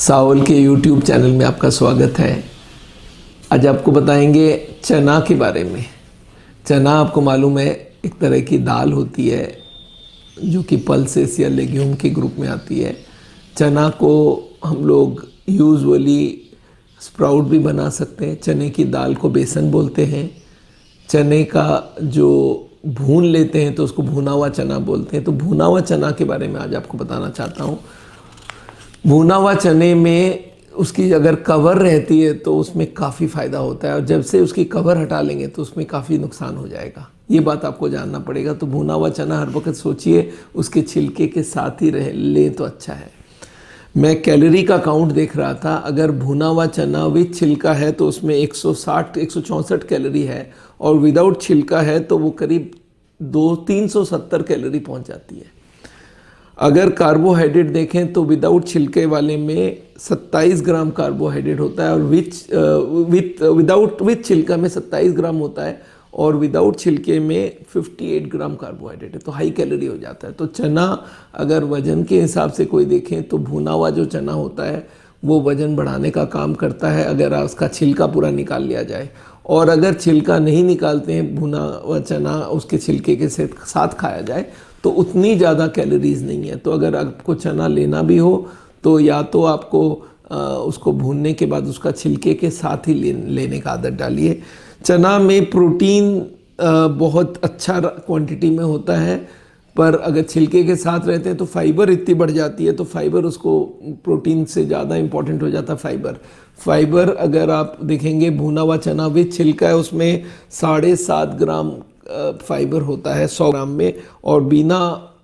सावल के YouTube channel में आपका स्वागत है। आज आपको बताएंगे चना के बारे में। चना आपको मालूम है एक तरह की दाल होती है जो कि पल्सेस या लेग्यूम के ग्रुप में आती है। चना को हम लोग यूजुअली स्प्राउट भी बना सकते हैं। चने की दाल को बेसन बोलते हैं। चने का जो भून लेते हैं तो उसको भुना हुआ चना बोलते हैं। तो भुना हुआ चना के बारे में आज आपको बताना चाहता हूँ। भुना हुआ चने में उसकी अगर कवर रहती है तो उसमें काफ़ी फ़ायदा होता है, और जब से उसकी कवर हटा लेंगे तो उसमें काफ़ी नुकसान हो जाएगा। ये बात आपको जानना पड़ेगा। तो भुना हुआ चना हर वक्त सोचिए उसके छिलके के साथ ही रह ले तो अच्छा है। मैं कैलोरी का काउंट देख रहा था। अगर भुना हुआ चना विद छिलका है तो उसमें 164 कैलोरी है, और विदाउट छिलका है तो वो करीब 370 कैलोरी पहुंच जाती है। अगर कार्बोहाइड्रेट देखें तो विदाउट छिलके वाले में 27 ग्राम कार्बोहाइड्रेट होता है, और विदाउट छिलका में 27 ग्राम होता है, और विदाउट छिलके में 58 ग्राम कार्बोहाइड्रेट है। तो हाई कैलोरी हो जाता है। तो चना अगर वज़न के हिसाब से कोई देखें तो भुना हुआ जो चना होता है वो वज़न बढ़ाने का काम करता है अगर उसका छिलका पूरा निकाल लिया जाए। और अगर छिलका नहीं निकालते हैं, भुना हुआ चना उसके छिलके के साथ खाया जाए तो उतनी ज़्यादा कैलोरीज नहीं है। तो अगर आपको चना लेना भी हो तो या तो आपको उसको भूनने के बाद उसका छिलके के साथ ही लेने का आदत डालिए। चना में प्रोटीन बहुत अच्छा क्वांटिटी में होता है, पर अगर छिलके के साथ रहते हैं तो फाइबर इतनी बढ़ जाती है। तो फाइबर उसको प्रोटीन से ज़्यादा इम्पोर्टेंट हो जाता है। फाइबर अगर आप देखेंगे भुना हुआ चना विद छिलका है उसमें 7.5 ग्राम फाइबर होता है 100 ग्राम में, और बिना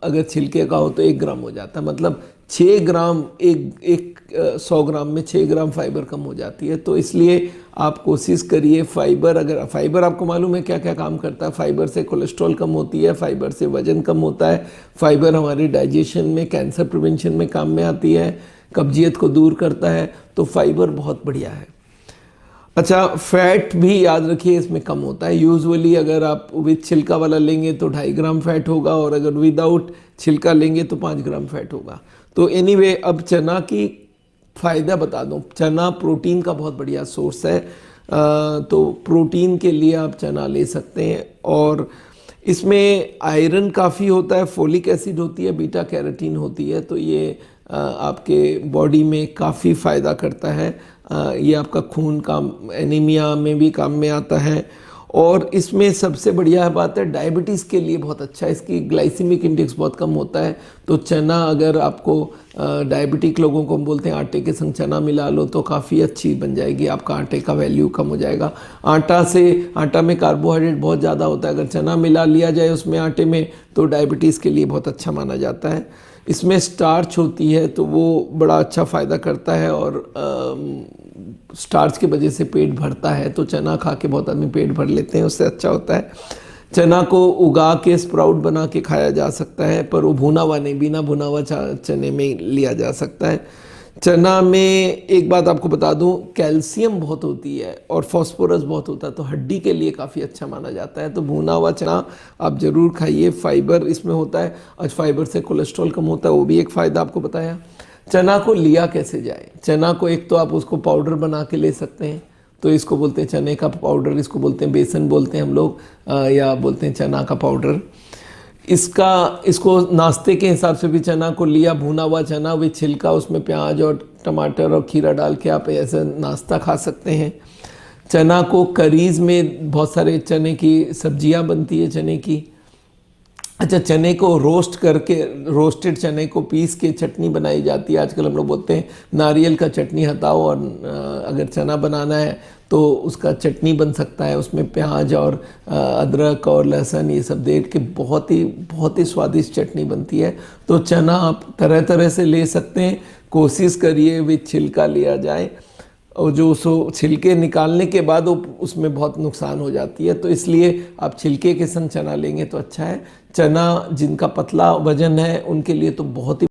अगर छिलके का हो तो 1 ग्राम हो जाता है। मतलब 6 ग्राम 100 ग्राम में 6 ग्राम फाइबर कम हो जाती है। तो इसलिए आप कोशिश करिए फाइबर आपको मालूम है क्या क्या काम करता है। फाइबर से कोलेस्ट्रॉल कम होती है, फाइबर से वजन कम होता है, फाइबर हमारे डाइजेशन में, कैंसर प्रिवेंशन में काम में आती है, कब्जियत को दूर करता है। तो फाइबर बहुत बढ़िया है। अच्छा, फैट भी याद रखिए इसमें कम होता है। यूजुअली अगर आप विद छिलका वाला लेंगे तो 2.5 ग्राम फैट होगा, और अगर विदाउट छिलका लेंगे तो 5 ग्राम फैट होगा। तो एनीवे, अब चना की फ़ायदा बता दूं। चना प्रोटीन का बहुत बढ़िया सोर्स है। तो प्रोटीन के लिए आप चना ले सकते हैं, और इसमें आयरन काफ़ी होता है, फोलिक एसिड होती है, बीटा कैरोटीन होती है। तो ये आपके बॉडी में काफ़ी फ़ायदा करता है। ये आपका खून का एनीमिया में भी काम में आता है, और इसमें सबसे बढ़िया बात है डायबिटीज़ के लिए बहुत अच्छा है। इसकी ग्लाइसीमिक इंडेक्स बहुत कम होता है। तो चना अगर आपको डायबिटिक लोगों को हम बोलते हैं आटे के संग चना मिला लो तो काफ़ी अच्छी बन जाएगी। आपका आटे का वैल्यू कम हो जाएगा। आटा में कार्बोहाइड्रेट बहुत ज़्यादा होता है। अगर चना मिला लिया जाए उसमें आटे में तो डायबिटीज़ के लिए बहुत अच्छा माना जाता है। इसमें स्टार्च होती है तो वो बड़ा अच्छा फ़ायदा करता है, और स्टार्च की वजह से पेट भरता है। तो चना खा के बहुत आदमी पेट भर लेते हैं, उससे अच्छा होता है। चना को उगा के स्प्राउट बना के खाया जा सकता है, पर वो भुना हुआ नहीं, बिना भुना हुआ चने में लिया जा सकता है। चना में एक बात आपको बता दूं, कैल्शियम बहुत होती है और फास्फोरस बहुत होता है, तो हड्डी के लिए काफ़ी अच्छा माना जाता है। तो भुना हुआ चना आप ज़रूर खाइए। फाइबर इसमें होता है, और फाइबर से कोलेस्ट्रॉल कम होता है, वो भी एक फ़ायदा आपको बताया। चना को लिया कैसे जाए? चना को एक तो आप उसको पाउडर बना के ले सकते हैं, तो इसको बोलते हैं चने का पाउडर, इसको बोलते हैं बेसन बोलते हैं हम लोग, या बोलते हैं चना का पाउडर। इसको नाश्ते के हिसाब से भी चना को लिया, भुना हुआ चना विद छिलका, उसमें प्याज और टमाटर और खीरा डाल के आप ऐसे नाश्ता खा सकते हैं। चना को करीज़ में बहुत सारे चने की सब्जियां बनती है चने की। अच्छा, चने को रोस्ट करके, रोस्टेड चने को पीस के चटनी बनाई जाती है। आजकल हम लोग बोलते हैं नारियल का चटनी हटाओ, और अगर चना बनाना है तो उसका चटनी बन सकता है। उसमें प्याज और अदरक और लहसुन ये सब दे के बहुत ही स्वादिष्ट चटनी बनती है। तो चना आप तरह तरह से ले सकते हैं। कोशिश करिए विद छिलका लिया जाए, और जो छिलके निकालने के बाद उसमें बहुत नुकसान हो जाती है। तो इसलिए आप छिलके के संग चना लेंगे तो अच्छा है। चना जिनका पतला वजन है उनके लिए तो बहुत ही